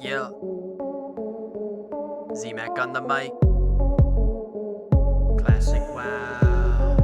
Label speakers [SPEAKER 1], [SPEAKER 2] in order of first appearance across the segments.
[SPEAKER 1] Yeah. Z-Mac on the mic. Classic WoW.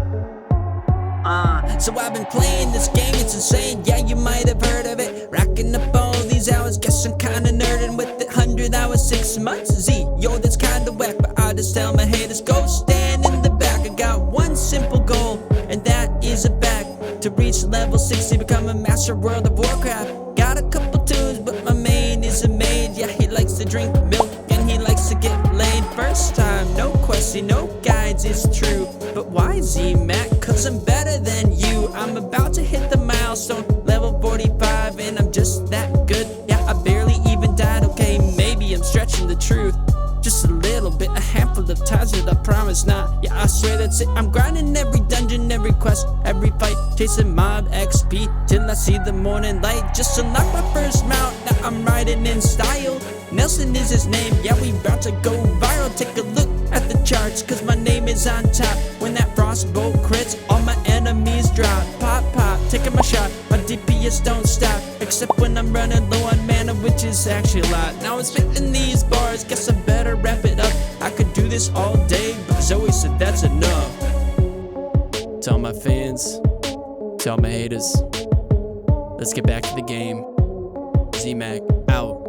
[SPEAKER 2] So I've been playing this game, it's insane, yeah, you might have heard of it. Racking up all these hours, guess I'm kinda nerding with it. 100 hours, 6 months, Z, yo, that's kinda whack. But I just tell my haters, go stand in the back. I got one simple goal, and that is a back to reach level 60, become a master World of Warcraft. Got a couple tunes, but my main is a mage. Yeah, he likes to drink milk, and he likes to get laid. First time, no question, no guides, it's true. But why Z-Mac? Cause I'm better than you. I'm about to hit the milestone, level 45, and I'm just that good. Yeah, I barely even died, okay, maybe I'm stretching the truth just a little bit, a handful of times, but I promise not. Yeah, I swear that's it. I'm grinding every dungeon, every quest, every fight, chasing mob XP till I see the morning light. Just unlock my first mount, now I'm riding in style. Nelson is his name, yeah, we about to go viral. Take a look at the charts, cause my name is on top. When that frostbolt crits, all my enemies drop. Pop, pop, taking my shot, my DPS don't stop. Except when I'm running low on mana, which is actually a lot. Now I'm spitting these bars, guess I better wrap it up. I could do this all day, but Zoe said that's enough. To all my fans, to all my haters, let's get back to the game. Z-Mac, out.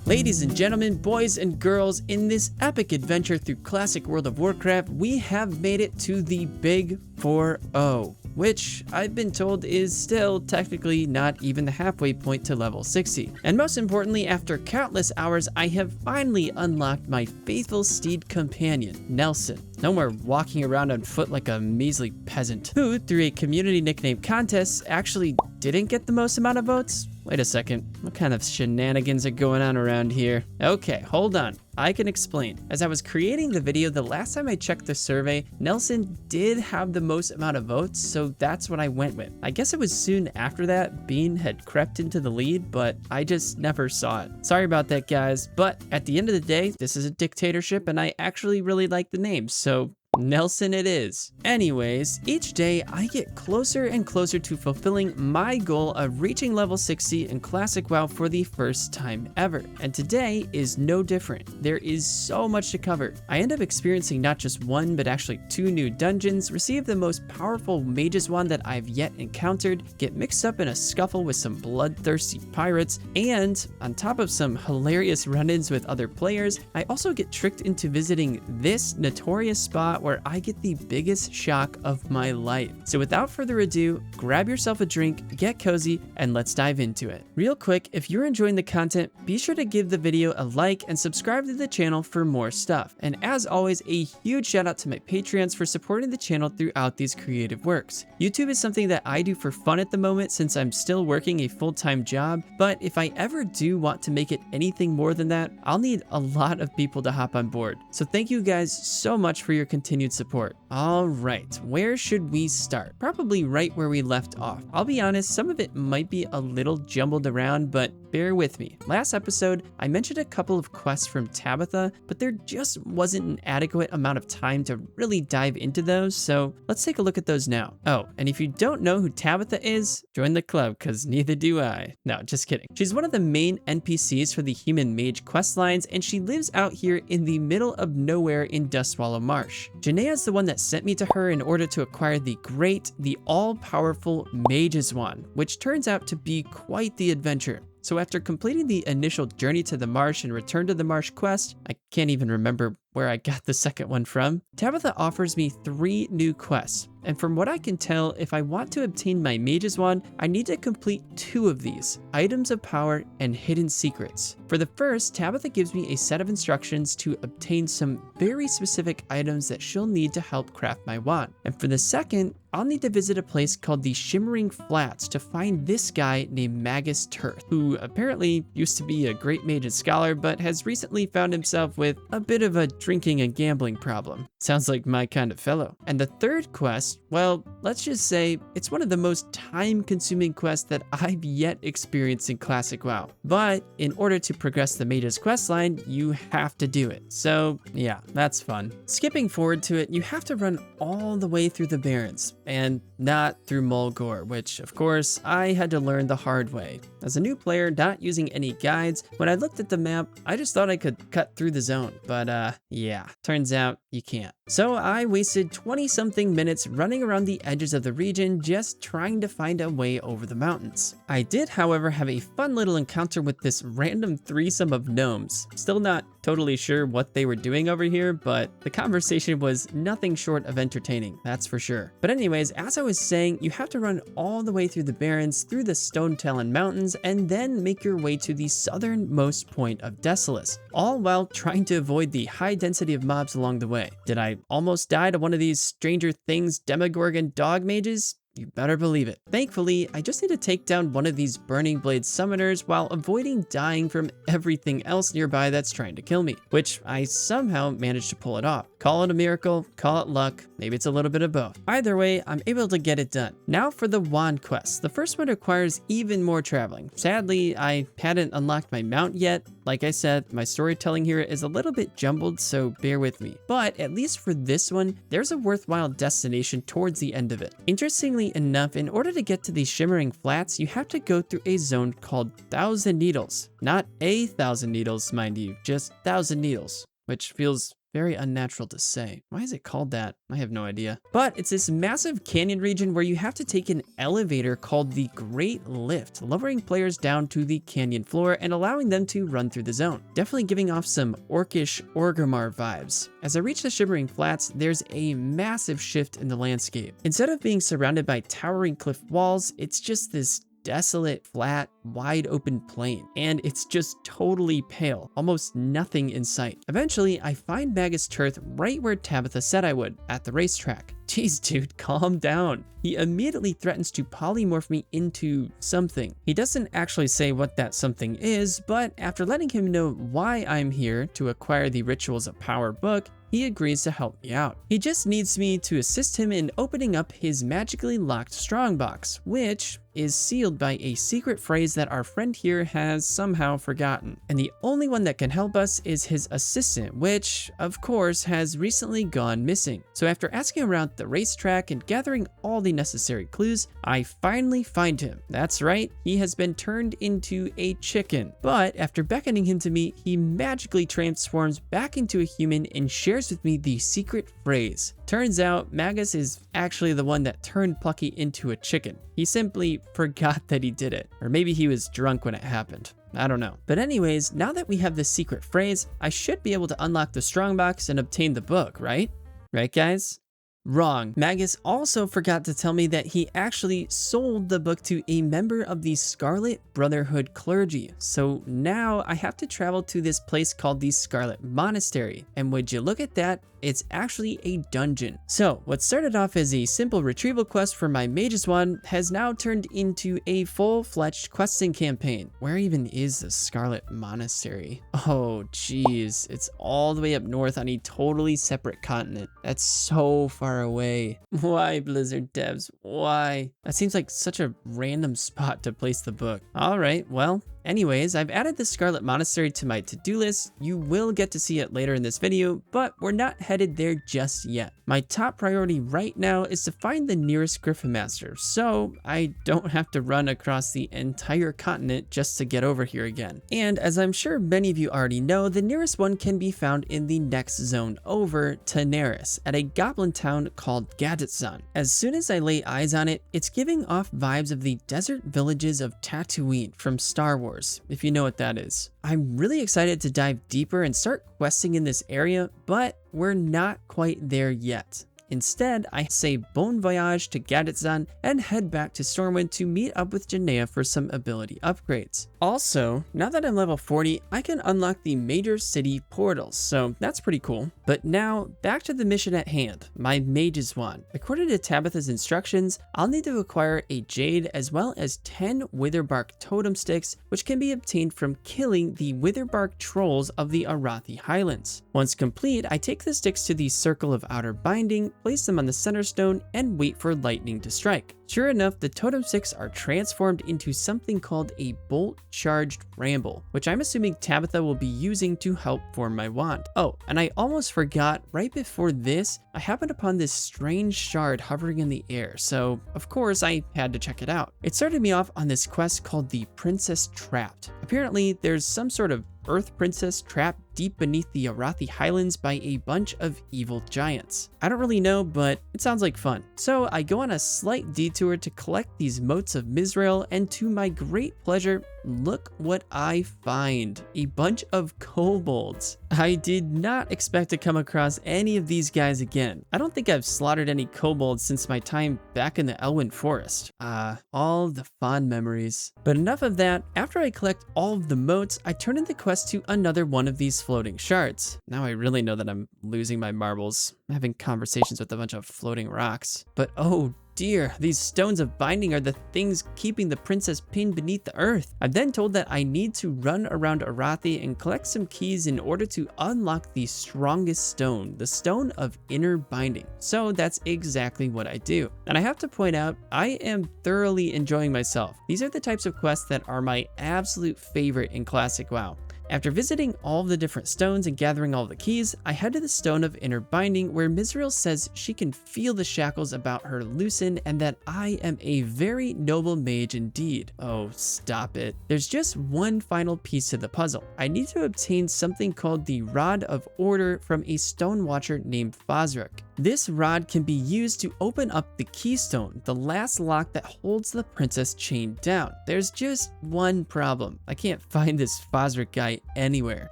[SPEAKER 2] Ladies and gentlemen, boys and girls, in this epic adventure through classic World of Warcraft, we have made it to the Big 4-0, which I've been told is still technically not even the halfway point to level 60. And most importantly, after countless hours, I have finally unlocked my faithful steed companion, Nelson. No more walking around on foot like a measly peasant, who, through a community nickname contest, actually didn't get the most amount of votes. Wait a second, what kind of shenanigans are going on around here? Okay, hold on, I can explain. As I was creating the video, the last time I checked the survey, Nelson did have the most amount of votes, so that's what I went with. I guess it was soon after that Bean had crept into the lead, but I just never saw it. Sorry about that, guys, but at the end of the day, this is a dictatorship and I actually really like the name, so Nelson it is. Anyways, each day I get closer and closer to fulfilling my goal of reaching level 60 in Classic WoW for the first time ever. And today is no different. There is so much to cover. I end up experiencing not just one, but actually 2 new dungeons, receive the most powerful mage's wand that I've yet encountered, get mixed up in a scuffle with some bloodthirsty pirates, and on top of some hilarious run-ins with other players, I also get tricked into visiting this notorious spot where I get the biggest shock of my life. So without further ado, grab yourself a drink, get cozy, and let's dive into it. Real quick, if you're enjoying the content, be sure to give the video a like and subscribe to the channel for more stuff. And as always, a huge shout out to my Patreons for supporting the channel throughout these creative works. YouTube is something that I do for fun at the moment since I'm still working a full-time job, but if I ever do want to make it anything more than that, I'll need a lot of people to hop on board. So thank you guys so much for your continued support. All right, where should we start? Probably right where we left off. I'll be honest, some of it might be a little jumbled around, but bear with me. Last episode, I mentioned a couple of quests from Tabetha, but there just wasn't an adequate amount of time to really dive into those, so let's take a look at those now. Oh, and if you don't know who Tabetha is, join the club, because neither do I. No, just kidding. She's one of the main NPCs for the human mage quest lines, and she lives out here in the middle of nowhere in Dustswallow Marsh. Janaea's the one that sent me to her in order to acquire the all-powerful mage's wand, which turns out to be quite the adventure. So after completing the initial journey to the marsh and return to the marsh quest, I can't even remember where I got the second one from, Tabetha offers me 3 new quests. And from what I can tell, if I want to obtain my mage's wand, I need to complete 2 of these, items of power and hidden secrets. For the first, Tabetha gives me a set of instructions to obtain some very specific items that she'll need to help craft my wand. And for the second, I'll need to visit a place called the Shimmering Flats to find this guy named Magus Tirth, who apparently used to be a great mage and scholar, but has recently found himself with a bit of a drinking and gambling problem. Sounds like my kind of fellow. And the third quest, well, let's just say it's one of the most time-consuming quests that I've yet experienced in Classic WoW. But in order to progress the mage's questline, you have to do it. So yeah, that's fun. Skipping forward to it, you have to run all the way through the Barrens, and not through Mulgore, which of course I had to learn the hard way. As a new player, not using any guides, when I looked at the map, I just thought I could cut through the zone, but yeah, turns out you can't. So I wasted 20-something minutes running around the edges of the region just trying to find a way over the mountains. I did, however, have a fun little encounter with this random threesome of gnomes. Still not totally sure what they were doing over here, but the conversation was nothing short of entertaining, that's for sure. But anyways, as I was saying, you have to run all the way through the Barrens, through the Stone Talon Mountains, and then make your way to the southernmost point of Desolace, all while trying to avoid the high density of mobs along the way. Did I almost die to one of these Stranger Things Demogorgon dog mages? You better believe it. Thankfully, I just need to take down one of these Burning Blade summoners while avoiding dying from everything else nearby that's trying to kill me, which I somehow managed to pull it off. Call it a miracle, call it luck, maybe it's a little bit of both. Either way, I'm able to get it done. Now for the wand quest. The first one requires even more traveling. Sadly, I hadn't unlocked my mount yet. Like I said, my storytelling here is a little bit jumbled, so bear with me. But at least for this one, there's a worthwhile destination towards the end of it. Interestingly enough, in order to get to the Shimmering Flats, you have to go through a zone called 1,000 Needles. Not 1,000 needles, mind you, just 1,000 needles, which feels very unnatural to say. Why is it called that? I have no idea. But it's this massive canyon region where you have to take an elevator called the Great Lift, lowering players down to the canyon floor and allowing them to run through the zone. Definitely giving off some orcish Orgrimmar vibes. As I reach the Shimmering Flats, there's a massive shift in the landscape. Instead of being surrounded by towering cliff walls, it's just this desolate, flat, wide open plain, and it's just totally pale, almost nothing in sight. Eventually, I find Magus Tirth right where Tabetha said I would, at the racetrack. Jeez, dude, calm down. He immediately threatens to polymorph me into something. He doesn't actually say what that something is, but after letting him know why I'm here to acquire the Rituals of Power book, he agrees to help me out. He just needs me to assist him in opening up his magically locked strongbox, which is sealed by a secret phrase that our friend here has somehow forgotten. And the only one that can help us is his assistant, which, of course, has recently gone missing. So after asking around the racetrack and gathering all the necessary clues, I finally find him. That's right, he has been turned into a chicken. But after beckoning him to me, he magically transforms back into a human and shares with me the secret phrase. Turns out, Magus is actually the one that turned Plucky into a chicken. He simply forgot that he did it. Or maybe he was drunk when it happened. I don't know. But anyways, now that we have this secret phrase, I should be able to unlock the strongbox and obtain the book, right? Right, guys? Wrong. Magus also forgot to tell me that he actually sold the book to a member of the Scarlet Brotherhood clergy. So now I have to travel to this place called the Scarlet Monastery. And would you look at that? It's actually a dungeon. So what started off as a simple retrieval quest for my mage's wand has now turned into a full-fledged questing campaign. Where even is the Scarlet Monastery? Oh geez, it's all the way up north on a totally separate continent. That's so far away. Why, Blizzard devs? Why? That seems like such a random spot to place the book. All right, well, anyways, I've added the Scarlet Monastery to my to-do list. You will get to see it later in this video, but we're not headed there just yet. My top priority right now is to find the nearest Griffin Master, so I don't have to run across the entire continent just to get over here again. And as I'm sure many of you already know, the nearest one can be found in the next zone over, Tanaris, at a goblin town called Gadgetzan. As soon as I lay eyes on it, it's giving off vibes of the desert villages of Tatooine from Star Wars, if you know what that is. I'm really excited to dive deeper and start questing in this area, but we're not quite there yet. Instead, I say bon voyage to Gadgetzan and head back to Stormwind to meet up with Janaea for some ability upgrades. Also, now that I'm level 40, I can unlock the major city portals, so that's pretty cool. But now, back to the mission at hand, my mage's wand. According to Tabetha's instructions, I'll need to acquire a jade as well as 10 witherbark totem sticks, which can be obtained from killing the witherbark trolls of the Arathi Highlands. Once complete, I take the sticks to the Circle of Outer Binding, place them on the center stone, and wait for lightning to strike. Sure enough, the totem sticks are transformed into something called a bolt-charged bramble, which I'm assuming Tabetha will be using to help form my wand. Oh, and I almost forgot, right before this, I happened upon this strange shard hovering in the air, so of course I had to check it out. It started me off on this quest called the Princess Trapped. Apparently, there's some sort of Earth Princess trapped deep beneath the Arathi Highlands by a bunch of evil giants. I don't really know, but it sounds like fun. So I go on a slight detour to collect these motes of Myzrael, and to my great pleasure, look what I find. A bunch of kobolds. I did not expect to come across any of these guys again. I don't think I've slaughtered any kobolds since my time back in the Elwyn Forest. All the fond memories. But enough of that. After I collect all of the motes, I turn in the quest to another one of these floating shards. Now I really know that I'm losing my marbles, having conversations with a bunch of floating rocks. But oh dear, these stones of binding are the things keeping the princess pinned beneath the earth. I'm then told that I need to run around Arathi and collect some keys in order to unlock the strongest stone, the stone of inner binding. So that's exactly what I do. And I have to point out, I am thoroughly enjoying myself. These are the types of quests that are my absolute favorite in Classic WoW. After visiting all of the different stones and gathering all the keys, I head to the Stone of Inner Binding, where Myzrael says she can feel the shackles about her loosen and that I am a very noble mage indeed. Oh, stop it. There's just one final piece to the puzzle. I need to obtain something called the Rod of Order from a stone watcher named Fazruk. This rod can be used to open up the keystone, the last lock that holds the princess chained down. There's just one problem. I can't find this Fazruk guy anywhere.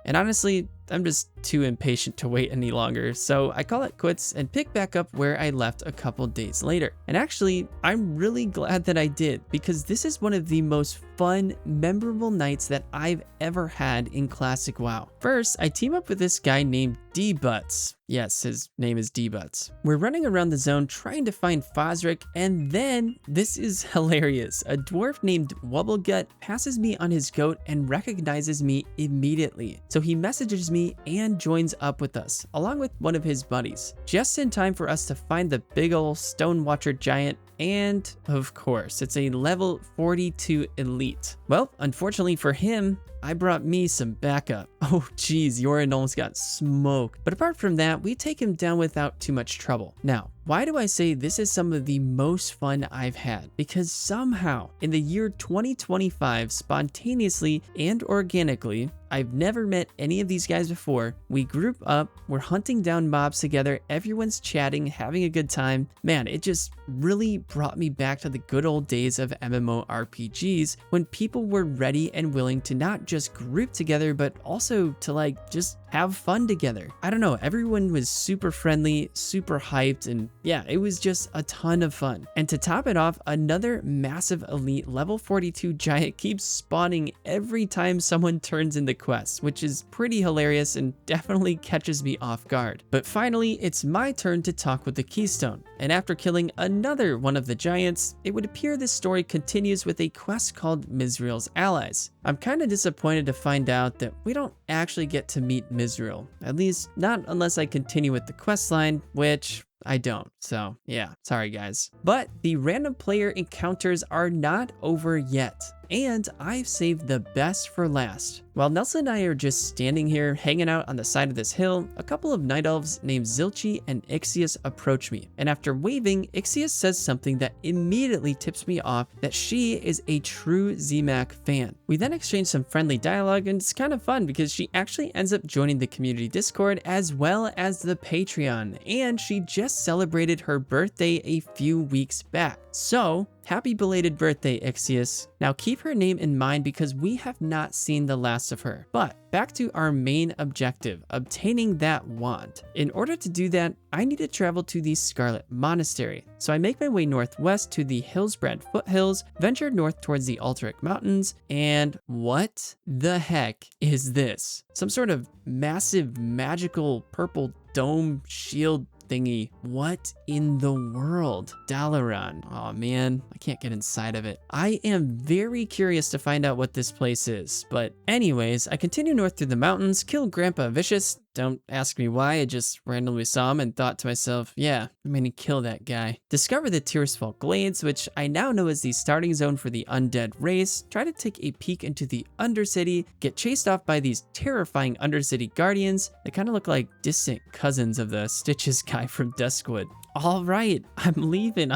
[SPEAKER 2] And honestly, I'm just too impatient to wait any longer, so I call it quits and pick back up where I left a couple days later. And actually, I'm really glad that I did, because this is one of the most fun, memorable nights that I've ever had in Classic WoW. First, I team up with this guy named D-Butts. Yes, his name is D-Butts. We're running around the zone trying to find Fazruk, and then, this is hilarious, a dwarf named Wobblegut passes me on his goat and recognizes me immediately. So he messages me and joins up with us, along with one of his buddies, just in time for us to find the big ol' Stone Watcher giant. And of course, it's a level 42 elite. Well, unfortunately for him, I brought me some backup. Oh geez, Yorin almost got smoked. But apart from that, we take him down without too much trouble. Now, why do I say this is some of the most fun I've had? Because somehow, in the year 2025, spontaneously and organically, I've never met any of these guys before. We group up, we're hunting down mobs together, everyone's chatting, having a good time. Man, it just really brought me back to the good old days of MMORPGs when people were ready and willing to not just group together, but also to just have fun together. I don't know, everyone was super friendly, super hyped, and yeah, it was just a ton of fun. And to top it off, another massive elite level 42 giant keeps spawning every time someone turns in the quest, which is pretty hilarious and definitely catches me off guard. But finally, it's my turn to talk with the Keystone. And after killing another one of the giants, it would appear this story continues with a quest called Myzrael's Allies. I'm kind of disappointed to find out that we don't actually get to meet Myzrael, at least not unless I continue with the quest line, which I don't, so yeah, sorry guys. But the random player encounters are not over yet, and I've saved the best for last. While Nelson and I are just standing here hanging out on the side of this hill, a couple of night elves named Zilchi and Ixius approach me, and after waving, Ixius says something that immediately tips me off that she is a true ZMAC fan. We then exchange some friendly dialogue, and it's kind of fun because she actually ends up joining the community Discord as well as the Patreon, and she just celebrated her birthday a few weeks back. So Happy belated birthday, Ixius. Now keep her name in mind because we have not seen the last of her. But back to our main objective, obtaining that wand. In order to do that, I need to travel to the Scarlet Monastery. So I make my way northwest to the Hillsbrad foothills, venture north towards the Altaric Mountains, and what the heck is this? Some sort of massive magical purple dome shield thingy. What in the world? Dalaran. Oh man, I can't get inside of it. I am very curious to find out what this place is. But anyways, I continue north through the mountains, kill Grandpa Vicious. Don't ask me why, I just randomly saw him and thought to myself, yeah, I'm gonna kill that guy. Discover the Tearsfall Glades, which I now know is the starting zone for the undead race. Try to take a peek into the Undercity, get chased off by these terrifying Undercity guardians. They kind of look like distant cousins of the Stitches guy from Duskwood. All right, I'm leaving.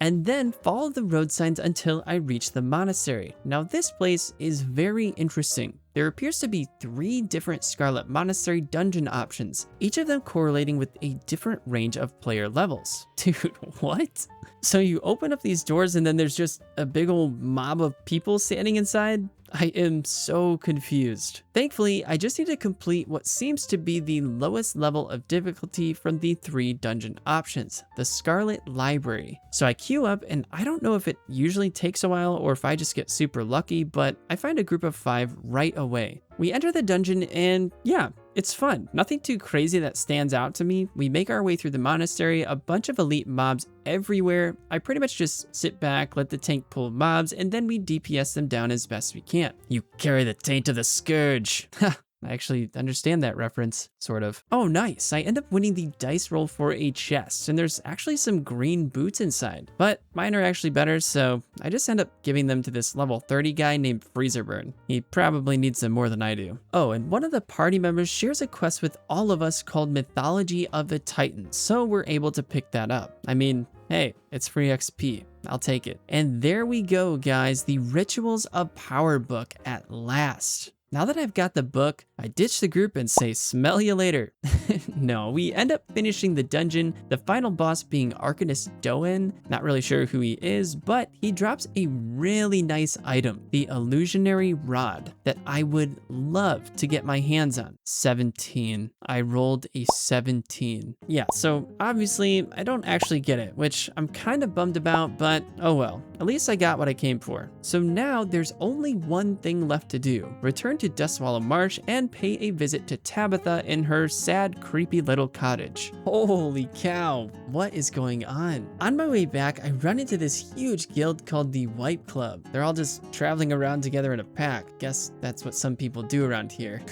[SPEAKER 2] And then follow the road signs until I reach the monastery. Now this place is very interesting. There appears to be 3 different Scarlet Monastery dungeon options, each of them correlating with a different range of player levels. Dude, what? So you open up these doors and then there's just a big old mob of people standing inside? I am so confused. Thankfully, I just need to complete what seems to be the lowest level of difficulty from the 3 dungeon options, the Scarlet Library. So I queue up and I don't know if it usually takes a while or if I just get super lucky, but I find a group of 5 right away. We enter the dungeon and yeah, it's fun. Nothing too crazy that stands out to me. We make our way through the monastery, a bunch of elite mobs everywhere. I pretty much just sit back, let the tank pull mobs, and then we DPS them down as best we can. You carry the taint of the scourge. I actually understand that reference, sort of. Oh, nice. I end up winning the dice roll for a chest, and there's actually some green boots inside, but mine are actually better, so I just end up giving them to this level 30 guy named Freezerburn. He probably needs them more than I do. Oh, and one of the party members shares a quest with all of us called Mythology of the Titans, so we're able to pick that up. I mean, hey, it's free XP. I'll take it. And there we go, guys. The Rituals of Power book at last. Now that I've got the book, I ditch the group and say, smell you later. No, we end up finishing the dungeon, the final boss being Arcanist Doen. Not really sure who he is, but he drops a really nice item, the Illusionary Rod, that I would love to get my hands on. 17. I rolled a 17. Yeah, so obviously I don't actually get it, which I'm kind of bummed about, but oh well. At least I got what I came for. So now there's only one thing left to do. Return to Dustswallow Marsh and pay a visit to Tabetha in her sad, creepy little cottage. Holy cow, what is going on? On my way back, I run into this huge guild called the Wipe Club. They're all just traveling around together in a pack. Guess that's what some people do around here.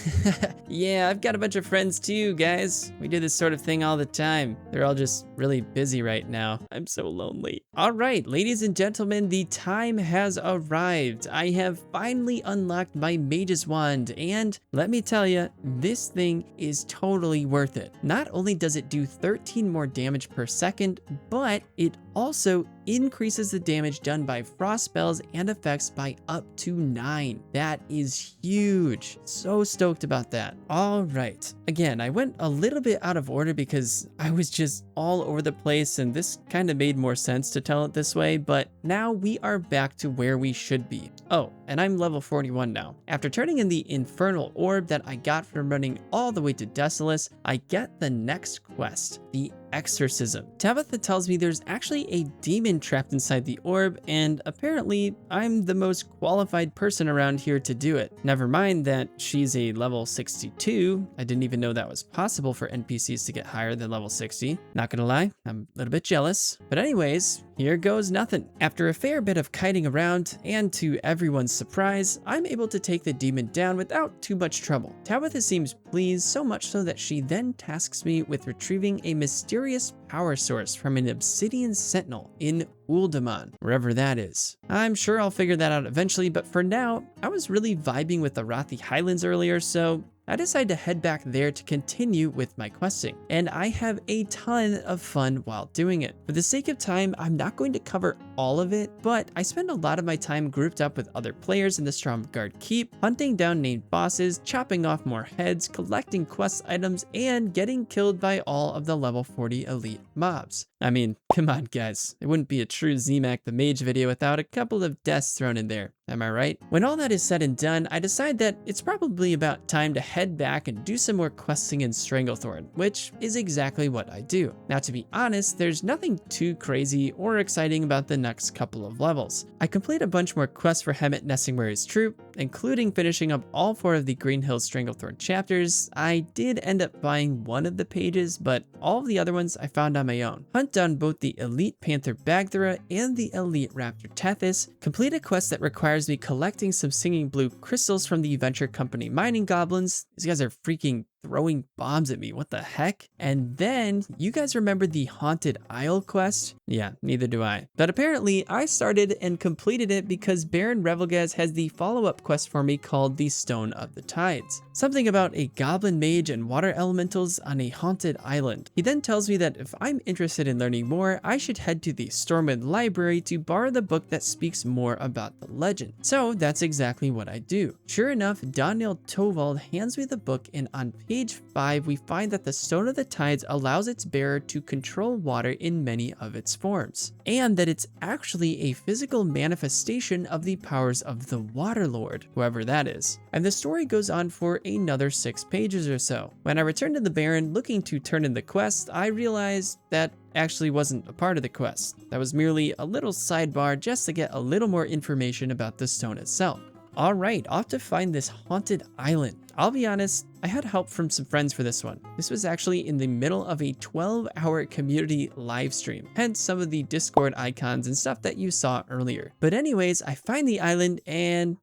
[SPEAKER 2] Yeah, I've got a bunch of friends too, guys. We do this sort of thing all the time. They're all just really busy right now. I'm so lonely. All right, ladies and gentlemen, the time has arrived. I have finally unlocked my mage's wand, and let me tell you, this thing is totally worth it. Not only does it do 13 more damage per second, but it also increases the damage done by frost spells and effects by up to 9. That is huge. So stoked about that. All right. Again, I went a little bit out of order because I was just all over the place, and this kind of made more sense to tell it this way, but now we are back to where we should be. Oh, and I'm level 41 now. After turning in the Infernal Orb that I got from running all the way to Desolace, I get the next quest, the Exorcism. Tabetha tells me there's actually a demon trapped inside the orb, and apparently I'm the most qualified person around here to do it. Never mind that she's a level 62. I didn't even know that was possible for NPCs to get higher than level 60. Not gonna lie, I'm a little bit jealous. But anyways, here goes nothing. After a fair bit of kiting around, and to everyone's surprise, I'm able to take the demon down without too much trouble. Tabetha seems pleased, so much so that she then tasks me with retrieving a mysterious power source from an obsidian sentinel in Uldaman, wherever that is. I'm sure I'll figure that out eventually, but for now, I was really vibing with the Rothi Highlands earlier, so I decided to head back there to continue with my questing, and I have a ton of fun while doing it. For the sake of time, I'm not going to cover all of it, but I spend a lot of my time grouped up with other players in the Stromgarde Keep, hunting down named bosses, chopping off more heads, collecting quest items, and getting killed by all of the level 40 elite mobs. I mean, come on guys, it wouldn't be a true ZMAC the Mage video without a couple of deaths thrown in there, am I right? When all that is said and done, I decide that it's probably about time to head back and do some more questing in Stranglethorn, which is exactly what I do. Now to be honest, there's nothing too crazy or exciting about the next couple of levels. I complete a bunch more quests for Hemet Nessingwary's troop, including finishing up all 4 of the Green Hills Stranglethorn chapters. I did end up buying one of the pages, but all of the other ones I found on my own. Hunt down both the Elite Panther Bagthera and the Elite Raptor Tethys, complete a quest that requires me collecting some singing blue crystals from the Venture Company mining goblins. These guys are freaking throwing bombs at me, what the heck? And then, you guys remember the Haunted Isle quest? Yeah, neither do I. But apparently, I started and completed it because Baron Revelgaz has the follow-up quest for me called the Stone of the Tides. Something about a goblin mage and water elementals on a haunted island. He then tells me that if I'm interested in learning more, I should head to the Stormwind Library to borrow the book that speaks more about the legend. So that's exactly what I do. Sure enough, Daniel Tovald hands me the book, and on page 5, we find that the Stone of the Tides allows its bearer to control water in many of its forms, and that it's actually a physical manifestation of the powers of the Water Lord, whoever that is. And the story goes on for another 6 pages or so. When I returned to the Baron looking to turn in the quest, I realized that actually wasn't a part of the quest. That was merely a little sidebar just to get a little more information about the stone itself. Alright, off to find this haunted island. I'll be honest, I had help from some friends for this one. This was actually in the middle of a 12-hour community live stream, hence some of the Discord icons and stuff that you saw earlier. But anyways, I find the island and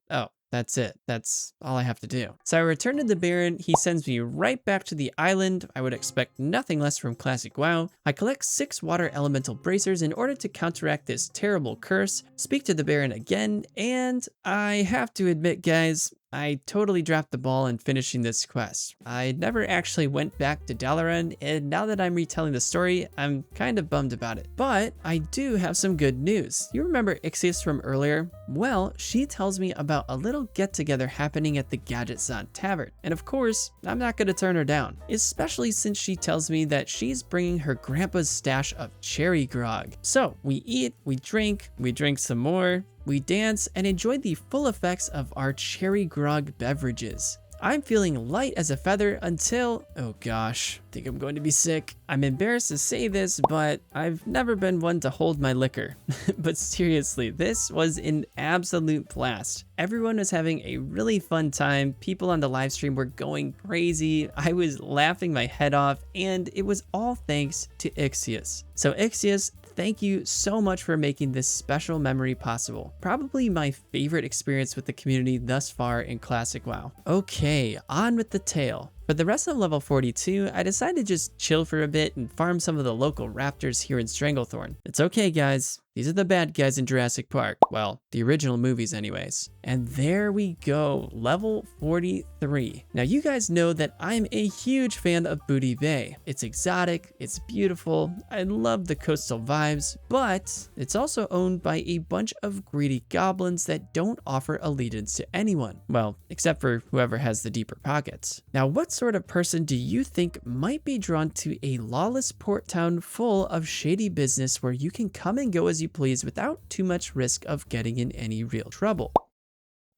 [SPEAKER 2] that's it. That's all I have to do. So I return to the Baron. He sends me right back to the island. I would expect nothing less from Classic WoW. I collect 6 water elemental bracers in order to counteract this terrible curse, speak to the Baron again, and I have to admit, guys, I totally dropped the ball in finishing this quest. I never actually went back to Dalaran, and now that I'm retelling the story, I'm kind of bummed about it. But I do have some good news. You remember Ixius from earlier? Well, she tells me about a little get-together happening at the Gadgetzan tavern. And of course, I'm not gonna turn her down, especially since she tells me that she's bringing her grandpa's stash of cherry grog. So we eat, we drink some more, we dance, and enjoy the full effects of our cherry grog beverages. I'm feeling light as a feather until, oh gosh, I think I'm going to be sick. I'm embarrassed to say this, but I've never been one to hold my liquor. But seriously, this was an absolute blast. Everyone was having a really fun time. People on the live stream were going crazy. I was laughing my head off, and it was all thanks to Ixius. So Ixius, thank you so much for making this special memory possible. Probably my favorite experience with the community thus far in Classic WoW. Okay, on with the tale. For the rest of level 42, I decided to just chill for a bit and farm some of the local raptors here in Stranglethorn. It's okay, guys. These are the bad guys in Jurassic Park. Well, the original movies anyways. And there we go, level 43. Now you guys know that I'm a huge fan of Booty Bay. It's exotic, it's beautiful, I love the coastal vibes, but it's also owned by a bunch of greedy goblins that don't offer allegiance to anyone. Well, except for whoever has the deeper pockets. Now what sort of person do you think might be drawn to a lawless port town full of shady business where you can come and go as you please without too much risk of getting in any real trouble?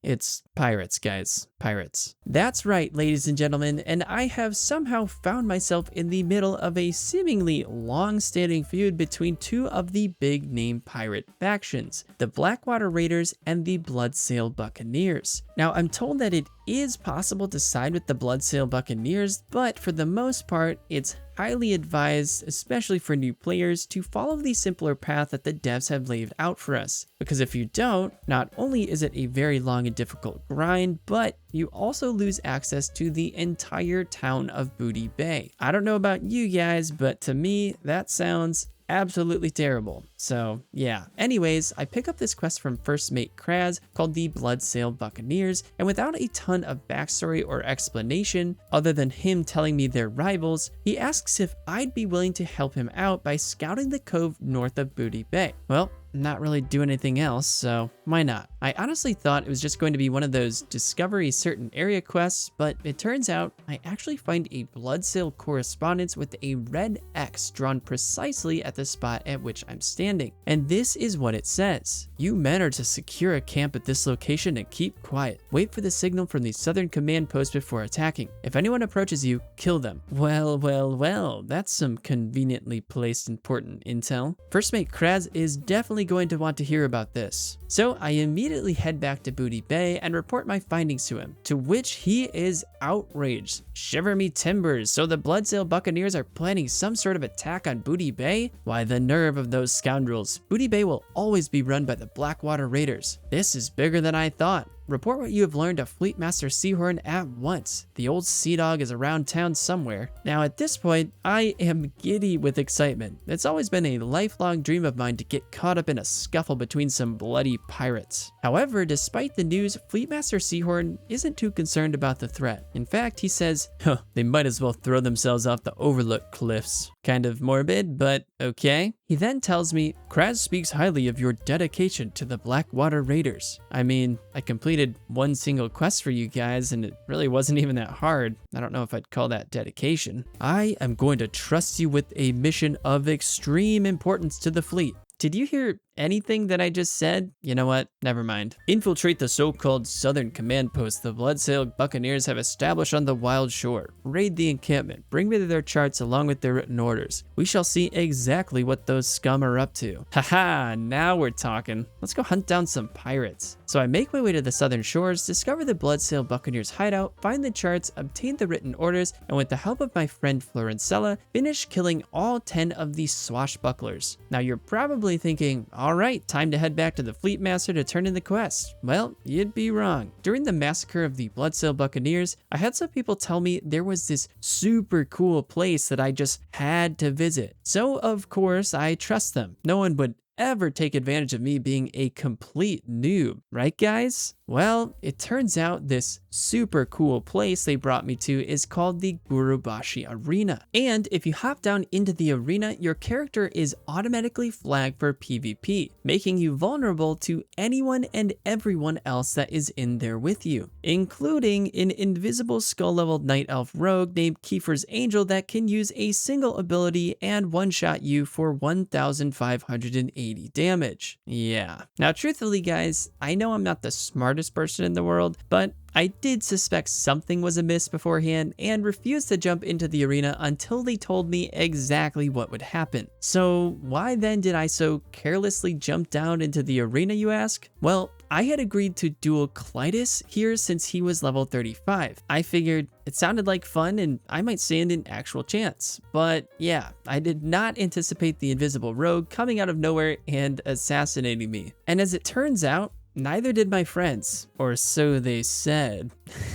[SPEAKER 2] It's pirates, guys. Pirates. That's right, ladies and gentlemen, and I have somehow found myself in the middle of a seemingly long-standing feud between 2 of the big-name pirate factions, the Blackwater Raiders and the Bloodsail Buccaneers. Now, I'm told that it is possible to side with the Bloodsail Buccaneers, but for the most part, it's highly advised, especially for new players, to follow the simpler path that the devs have laid out for us. Because if you don't, not only is it a very long and difficult grind, but you also lose access to the entire town of Booty Bay. I don't know about you guys, but to me, that sounds absolutely terrible. So yeah. Anyways, I pick up this quest from First Mate Kraz called the Bloodsail Buccaneers, and without a ton of backstory or explanation, other than him telling me they're rivals, he asks if I'd be willing to help him out by scouting the cove north of Booty Bay. Well, not really doing anything else, so why not? I honestly thought it was just going to be one of those discovery certain area quests, but it turns out I actually find a Bloodsail correspondence with a red X drawn precisely at the spot at which I'm standing. And this is what it says. You men are to secure a camp at this location and keep quiet. Wait for the signal from the southern command post before attacking. If anyone approaches you, kill them. Well, that's some conveniently placed important intel. First mate Kraz is definitely going to want to hear about this. So I immediately head back to Booty Bay and report my findings to him, to which he is outraged. Shiver me timbers, so the Bloodsail Buccaneers are planning some sort of attack on Booty Bay? Why, the nerve of those scoundrels. Booty Bay will always be run by the Blackwater Raiders. This is bigger than I thought. Report what you have learned to Fleetmaster Seahorn at once. The old sea dog is around town somewhere. Now at this point, I am giddy with excitement. It's always been a lifelong dream of mine to get caught up in a scuffle between some bloody pirates. However, despite the news, Fleetmaster Seahorn isn't too concerned about the threat. In fact, he says, they might as well throw themselves off the Overlook cliffs. Kind of morbid, but okay. He then tells me, Kraz speaks highly of your dedication to the Blackwater Raiders. I mean, I completed one single quest for you guys and it really wasn't even that hard. I don't know if I'd call that dedication. I am going to trust you with a mission of extreme importance to the fleet. Did you hear anything that I just said? You know what? Never mind. Infiltrate the so-called southern command post the Bloodsail Buccaneers have established on the wild shore. Raid the encampment. Bring me their charts along with their written orders. We shall see exactly what those scum are up to. Haha, now we're talking. Let's go hunt down some pirates. So I make my way to the southern shores, discover the Bloodsail Buccaneers hideout, find the charts, obtain the written orders, and with the help of my friend Florencella, finish killing all 10 of these swashbucklers. Now you're probably thinking, all right, time to head back to the Fleetmaster to turn in the quest. Well, you'd be wrong. During the massacre of the Bloodsail Buccaneers, I had some people tell me there was this super cool place that I just had to visit. So of course, I trust them. No one would ever take advantage of me being a complete noob, right guys? Well, it turns out this super cool place they brought me to is called the Gurubashi Arena. And if you hop down into the arena, your character is automatically flagged for PvP, making you vulnerable to anyone and everyone else that is in there with you, including an invisible skull-leveled night elf rogue named Kiefer's Angel that can use a single ability and one-shot you for 1,580 damage. Yeah. Now, truthfully, guys, I know I'm not the smartest person in the world, but I did suspect something was amiss beforehand and refused to jump into the arena until they told me exactly what would happen. So why then did I so carelessly jump down into the arena, you ask? Well, I had agreed to duel Clytus here since he was level 35. I figured it sounded like fun and I might stand an actual chance. But yeah, I did not anticipate the invisible rogue coming out of nowhere and assassinating me. And as it turns out, neither did my friends, or so they said.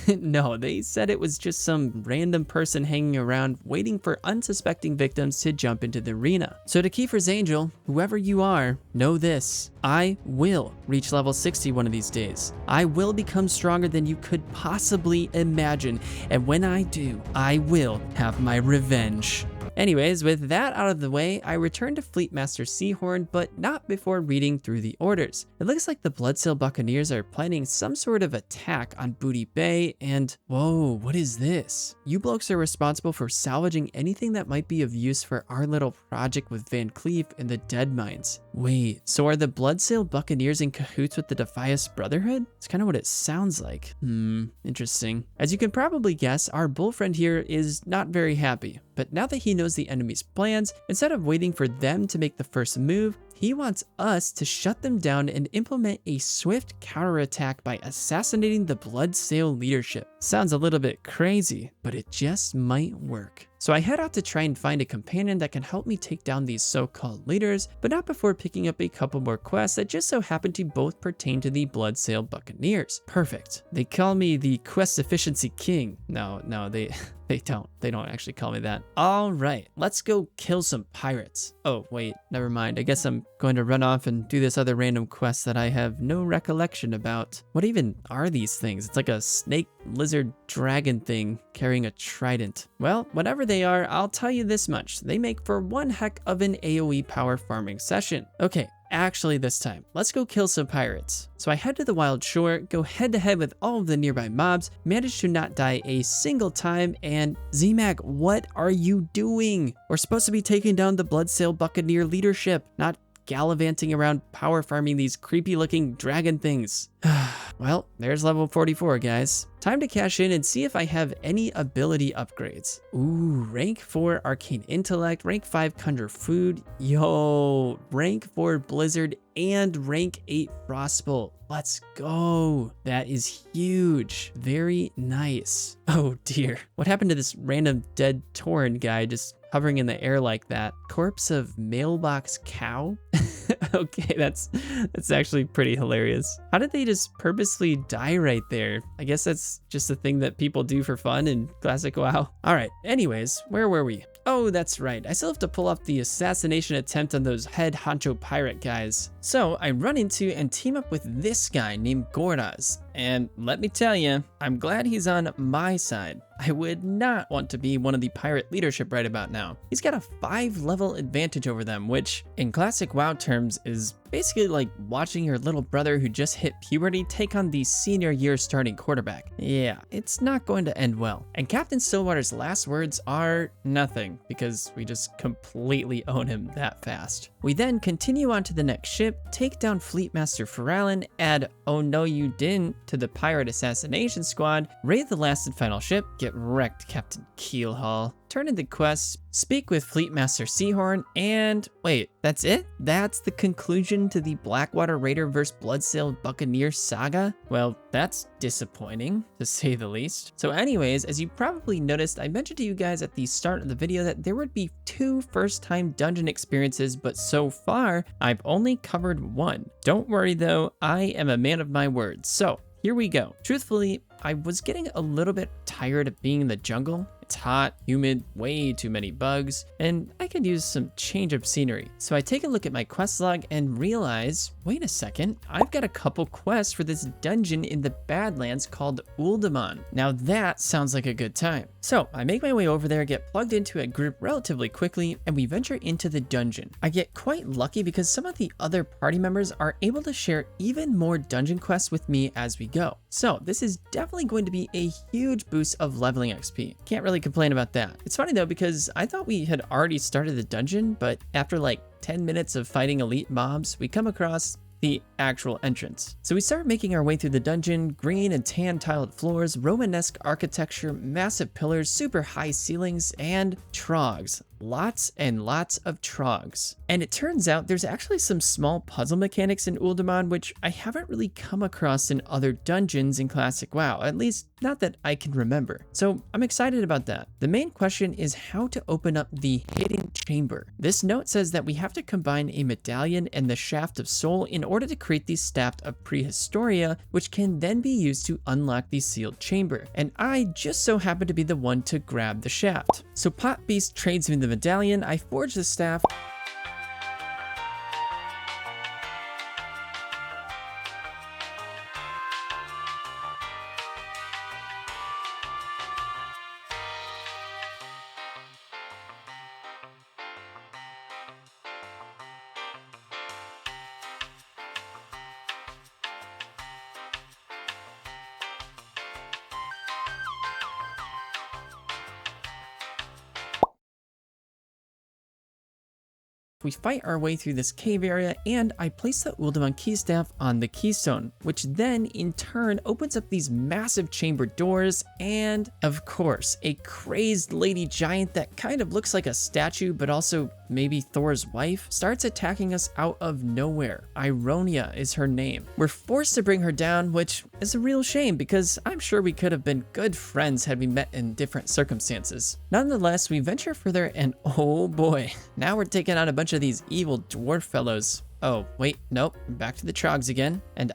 [SPEAKER 2] No, they said it was just some random person hanging around waiting for unsuspecting victims to jump into the arena. So to Kiefer's Angel, whoever you are, know this. I will reach level 60 one of these days. I will become stronger than you could possibly imagine. And when I do, I will have my revenge. Anyways, with that out of the way, I return to Fleetmaster Seahorn, but not before reading through the orders. It looks like the Bloodsail Buccaneers are planning some sort of attack on Booty Bay, and whoa, what is this? You blokes are responsible for salvaging anything that might be of use for our little project with Van Cleef and the Dead Mines. Wait, so are the Bloodsail Buccaneers in cahoots with the Defias Brotherhood? It's kind of what it sounds like. Interesting. As you can probably guess, our bullfriend here is not very happy. But now that he knows the enemy's plans, instead of waiting for them to make the first move, he wants us to shut them down and implement a swift counterattack by assassinating the Bloodsail leadership. Sounds a little bit crazy, but it just might work. So I head out to try and find a companion that can help me take down these so-called leaders, but not before picking up a couple more quests that just so happen to both pertain to the Bloodsail Buccaneers. Perfect. They call me the quest efficiency king. No, they don't. They don't actually call me that. All right, let's go kill some pirates. Oh, wait, never mind. I guess I'm going to run off and do this other random quest that I have no recollection about. What even are these things? It's like a snake, lizard, dragon thing carrying a trident. Well, whatever they are, I'll tell you this much. They make for one heck of an AoE power farming session. Okay, actually this time, let's go kill some pirates. So I head to the wild shore, go head to head with all of the nearby mobs, manage to not die a single time, and Z-Mag, what are you doing? We're supposed to be taking down the Bloodsail buccaneer leadership, not gallivanting around power farming these creepy looking dragon things. Well, there's level 44, guys. Time to cash in and see if I have any ability upgrades. Ooh, rank 4 arcane intellect, rank 5 conjure food, yo, rank 4 blizzard, and rank 8 frostbolt. Let's go. That is huge. Very nice. Oh dear. What happened to this random dead Tauren guy just hovering in the air like that? Corpse of mailbox cow? Okay, that's actually pretty hilarious. How did they just purposely die right there? I guess that's just a thing that people do for fun in classic WoW. All right, anyways, where were we? Oh, that's right. I still have to pull off the assassination attempt on those head honcho pirate guys. So I run into and team up with this guy named Gordaz. And let me tell you, I'm glad he's on my side. I would not want to be one of the pirate leadership right about now. He's got a 5-level advantage over them, which in classic WoW terms is basically like watching your little brother who just hit puberty take on the senior year starting quarterback. Yeah, it's not going to end well. And Captain Stillwater's last words are nothing, because we just completely own him that fast. We then continue on to the next ship, take down Fleetmaster Farallon, add "oh no you didn't" to the pirate assassination squad, raid the last and final ship, get wrecked Captain Keelhaul, turn in the quests, speak with Fleetmaster Seahorn, and wait, that's it? That's the conclusion to the Blackwater Raider vs. Bloodsail Buccaneer saga? Well, that's disappointing, to say the least. So anyways, as you probably noticed, I mentioned to you guys at the start of the video that there would be 2 first-time dungeon experiences, but so far, I've only covered 1. Don't worry though, I am a man of my words. So here we go. Truthfully, I was getting a little bit tired of being in the jungle. It's hot, humid, way too many bugs, and I could use some change of scenery. So I take a look at my quest log and realize, wait a second, I've got a couple quests for this dungeon in the Badlands called Uldaman. Now that sounds like a good time. So I make my way over there, get plugged into a group relatively quickly, and we venture into the dungeon. I get quite lucky because some of the other party members are able to share even more dungeon quests with me as we go. So this is definitely going to be a huge boost of leveling XP. Can't really complain about that. It's funny though, because I thought we had already started the dungeon, but after like 10 minutes of fighting elite mobs, we come across the actual entrance. So we start making our way through the dungeon, green and tan tiled floors, Romanesque architecture, massive pillars, super high ceilings, and trogs. Lots and lots of trogs. And it turns out there's actually some small puzzle mechanics in Uldaman which I haven't really come across in other dungeons in classic WoW, at least not that I can remember. So I'm excited about that. The main question is how to open up the hidden chamber. This note says that we have to combine a medallion and the shaft of soul in order to create the staff of prehistoria, which can then be used to unlock the sealed chamber. And I just so happen to be the one to grab the shaft. So Pot Beast trades me the medallion, I forge the staff, we fight our way through this cave area, and I place the Uldaman key staff on the keystone, which then in turn opens up these massive chamber doors, and of course, a crazed lady giant that kind of looks like a statue, but also maybe Thor's wife, starts attacking us out of nowhere. Ironia is her name. We're forced to bring her down, which is a real shame because I'm sure we could have been good friends had we met in different circumstances. Nonetheless, we venture further and oh boy, now we're taking on a bunch of these evil dwarf fellows. Oh, wait, nope, back to the trogs again. And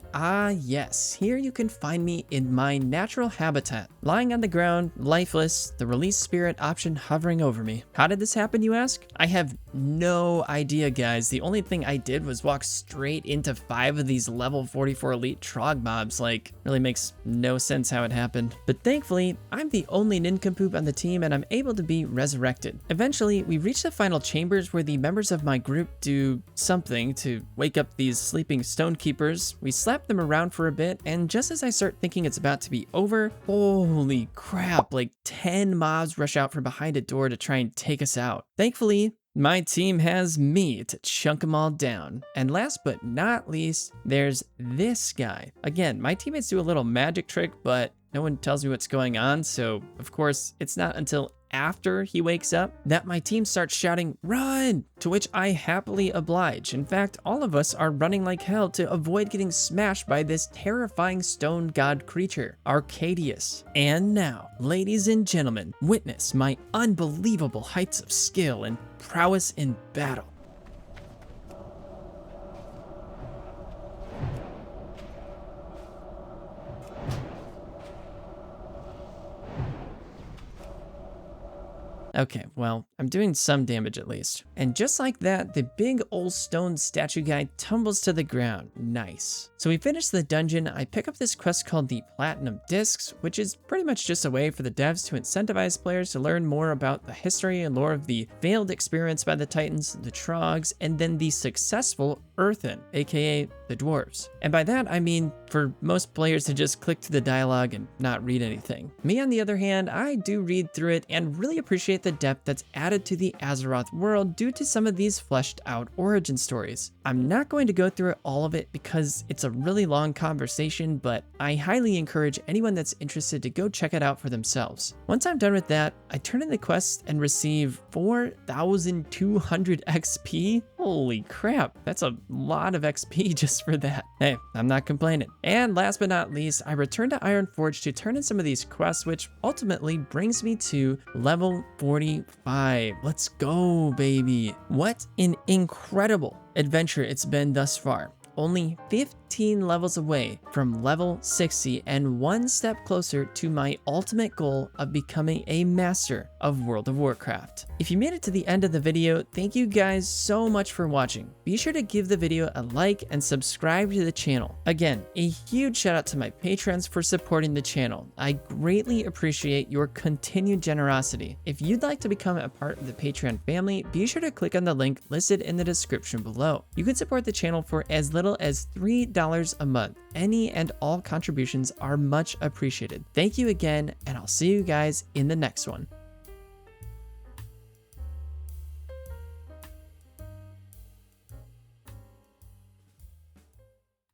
[SPEAKER 2] yes, here you can find me in my natural habitat, lying on the ground, lifeless, the release spirit option hovering over me. How did this happen, you ask? I have no idea, guys. The only thing I did was walk straight into 5 of these level 44 elite trog mobs. Like, really makes no sense how it happened. But thankfully, I'm the only nincompoop on the team and I'm able to be resurrected. Eventually, we reach the final chambers where the members of my group do something to to wake up these sleeping stone keepers. We slap them around for a bit, and just as I start thinking it's about to be over, holy crap, like 10 mobs rush out from behind a door to try and take us out. Thankfully, my team has me to chunk them all down. And last but not least, there's this guy. Again, my teammates do a little magic trick, but no one tells me what's going on, so of course, it's not until after he wakes up that my team starts shouting, "Run!" To which I happily oblige. In fact, all of us are running like hell to avoid getting smashed by this terrifying stone god creature, Arcadius. And now, ladies and gentlemen, witness my unbelievable heights of skill and prowess in battle. Okay, well, I'm doing some damage at least. And just like that, the big old stone statue guy tumbles to the ground. Nice. So we finish the dungeon. I pick up this quest called the Platinum Discs, which is pretty much just a way for the devs to incentivize players to learn more about the history and lore of the failed experiments by the Titans, the Trogs, and then the successful Earthen, aka the Dwarves. And by that, I mean for most players to just click to the dialogue and not read anything. Me, on the other hand, I do read through it and really appreciate the depth that's added to the Azeroth world due to some of these fleshed out origin stories. I'm not going to go through all of it because it's a really long conversation, but I highly encourage anyone that's interested to go check it out for themselves. Once I'm done with that, I turn in the quest and receive 4,200 XP. Holy crap, that's a lot of XP just for that. Hey, I'm not complaining. And last but not least, I return to Ironforge to turn in some of these quests, which ultimately brings me to level 45. Let's go, baby. What an incredible adventure it's been thus far. Only 15 levels away from level 60 and one step closer to my ultimate goal of becoming a master of World of Warcraft. If you made it to the end of the video, thank you guys so much for watching. Be sure to give the video a like and subscribe to the channel. Again, a huge shout out to my patrons for supporting the channel. I greatly appreciate your continued generosity. If you'd like to become a part of the Patreon family, be sure to click on the link listed in the description below. You can support the channel for as little as $3 a month. Any and all contributions are much appreciated. Thank you again, and I'll see you guys in the next one.